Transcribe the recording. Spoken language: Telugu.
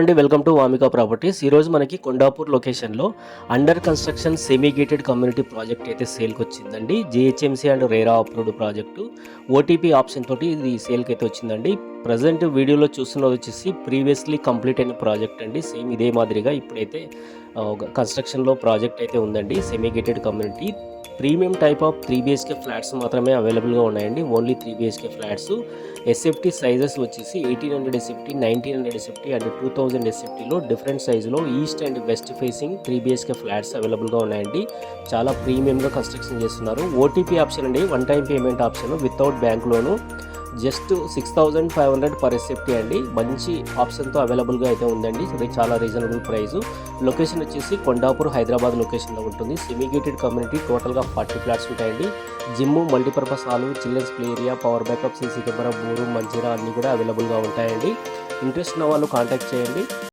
అండి వెల్కమ్ టు వామిక ప్రాపర్టీస్. ఈరోజు మనకి కొండాపూర్ లొకేషన్లో under construction semi gated community project అయితే సేల్కి వచ్చిందండి. GHMC and RERA approved project OTP option తోటి ఇది సేల్కి అయితే వచ్చిందండి. ప్రజెంట్ వీడియోలో చూస్తున్నది వచ్చేసి ప్రీవియస్లీ కంప్లీట్ అయిన ప్రాజెక్ట్ అండి. సేమ్ ఇదే మాదిరిగా ఇప్పుడైతే కన్స్ట్రక్షన్లో ప్రాజెక్ట్ అయితే ఉందండి. Semi gated community premium type of 3 BHK flats మాత్రమే అవైలబుల్గా ఉన్నాయండి. Only 3 BHK flats. SFT sizes వచ్చేసి 1800 ఎస్ఎఫ్టీ, 1900 ఎస్ఎఫ్టీ అండ్ 2000 ఎస్ఎఫ్టీలో డిఫరెంట్ సైజులో east and west facing 3 BHK flats అవైలబుల్గా ఉన్నాయండి. చాలా ప్రీమియంగా కన్స్ట్రక్షన్ చేస్తున్నారు. ఓటీపీ ఆప్షన్ అండి, one time payment option without bank loan. Just 6500 per SFT అండి. మంచి ఆప్షన్తో అవైలబుల్గా అయితే ఉందండి. ఇది చాలా రీజనబుల్ ప్రైస్. లొకేషన్ వచ్చేసి కొండాపూర్ హైదరాబాద్ లొకేషన్లో ఉంటుంది. సెమీ గేటెడ్ కమ్యూనిటీ, టోటల్గా 40 ఫ్లాట్స్ ఉంటాయండి. Gym, multipurpose hall, children's play area, power backup, CC camera, bore, మంచిరా అన్నీ కూడా అవైలబుల్గా ఉంటాయండి. ఇంట్రెస్ట్ ఉన్న వాళ్ళు కాంటాక్ట్ చేయండి.